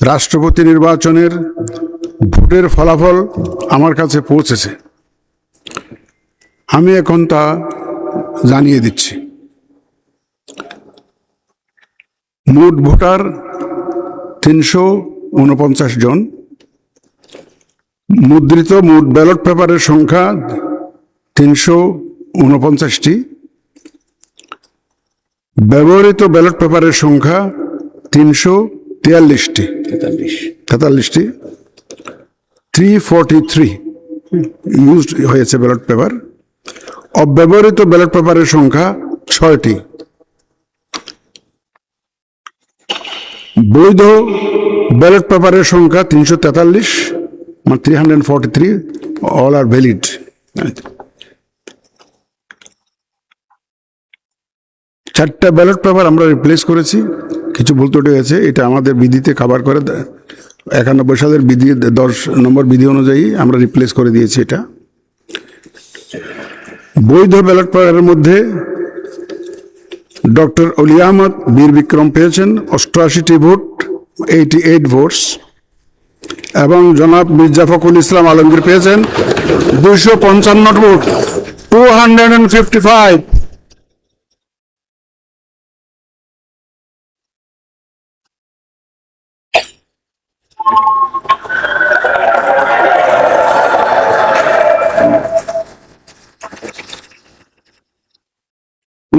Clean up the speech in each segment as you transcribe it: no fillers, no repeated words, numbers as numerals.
রাষ্ট্রপতি নির্বাচনের ভোটের ফলাফল আমার কাছে পৌঁছেছে। আমি এখন তা জানিয়ে দিচ্ছি। মোট ভোটার ৩৪৯ জন। মুদ্রিত মোট ব্যালট পেপারের সংখ্যা ৩৪৯টি। ব্যবহৃত ব্যালট পেপারের সংখ্যা ৩৪৩টি। 343 ইউজড হয়েছে ব্যালট পেপার। অব্যবহৃত ব্যালট পেপারের সংখ্যা 6টি। বৈধ ব্যালট পেপারের সংখ্যা 343, মানে 343, অল আর ভ্যালিড। চারটা ব্যালট পেপার আমরা রিপ্লেস করেছি, কিছু ভুল ত্রুটি হয়েছে, এটা আমাদের বিধিতে কভার করে 91 সালের বিধি 10 নম্বর বিধি অনুযায়ী আমরা রিপ্লেস করে দিয়েছি এটা। বৈধ ব্যালট পেপারের মধ্যে ডক্টর অলি আহমদ বীর বিক্রম পেয়েছেন 88টি ভোট, 88 ভোটস, এবং জনাব মির্জা ফখরুল ইসলাম আলমগীর পেয়েছেন 255 ভোট, 255।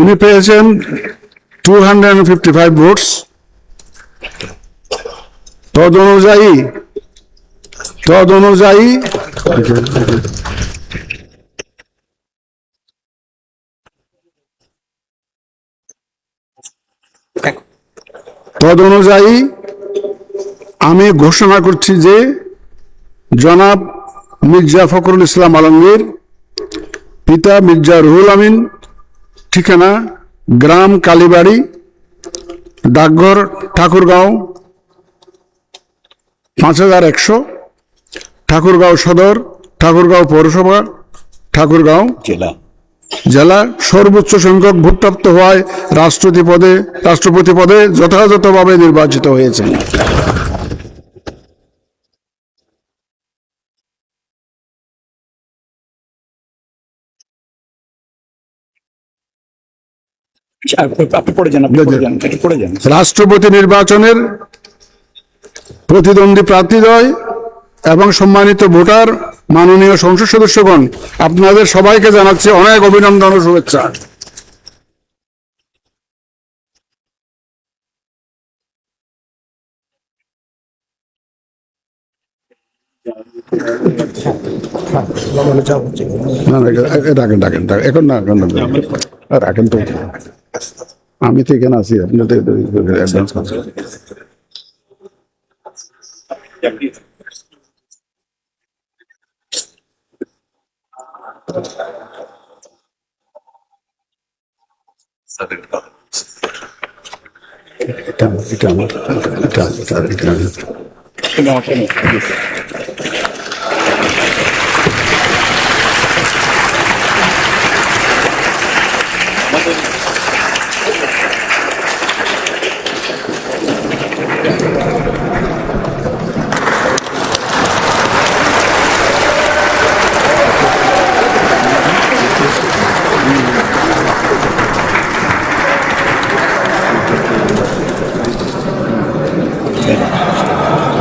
উনি পেয়েছেন 255 ভোটস। তদ অনুযায়ী আমি ঘোষণা করছি যে জনাব মির্জা ফখরুল ইসলাম আলমগীর, পিতা মির্জা রুহুল আমিন, ঠিকানা গ্রাম কালীবাড়ি, ডাকঘর ঠাকুরগাঁও 5100, ঠাকুরগাঁও সদর, ঠাকুরগাঁও পৌরসভা, ঠাকুরগাঁও জেলা, সর্বোচ্চ সংখ্যক ভোটপ্রাপ্ত হওয়ায় রাষ্ট্রপতি পদে যথাযথভাবে নির্বাচিত হয়েছেন। রাষ্ট্রপতি নির্বাচনের প্রতিদ্বন্দ্বী প্রার্থীদ্বয় এবং সম্মানিত ভোটার, মাননীয় সংসদ সদস্যগণ, আপনাদের সবাইকে জানাচ্ছি অনেক অভিনন্দন ও শুভেচ্ছা। এখন না রাখেন তো, আমি তো এখানে আছি, আপনাদের অ্যাডভান্স করছি।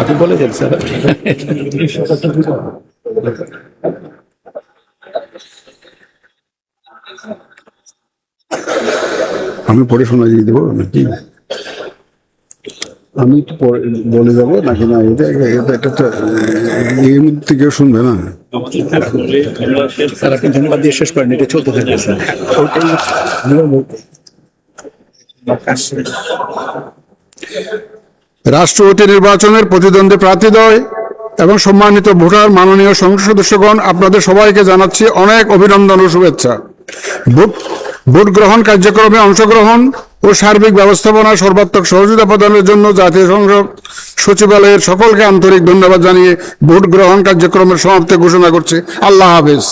আপনি বলেছেন স্যার, আমি পড়ে শোনা দিয়ে দেবো নাকি? আমি একটু বলে যাবো নাকি? না, এটা এই মুহূর্তে কেউ শুনবে না। স্যার আপনি ধন্যবাদ দিয়ে শেষ করেন, এটা চলতে থাকবে স্যার। রাষ্ট্রপতি নির্বাচনের প্রতিদ্বন্দ্বী প্রার্থীদ্বয় এবং সম্মানিত ভোটার, মাননীয় সংসদ সদস্যগণ, আপনাদের সবাইকে জানাচ্ছি অনেক অভিনন্দন ও শুভেচ্ছা। ভোট গ্রহণ কার্যক্রমে অংশগ্রহণ ও সার্বিক ব্যবস্থাপনা সর্বাত্মক সহযোগিতা প্রদানের জন্য জাতীয় সংসদ সচিবালয়ের সকলকে আন্তরিক ধন্যবাদ জানিয়ে ভোট গ্রহণ কার্যক্রমের সমাপ্তি ঘোষণা করছি। আল্লাহ হাফেজ।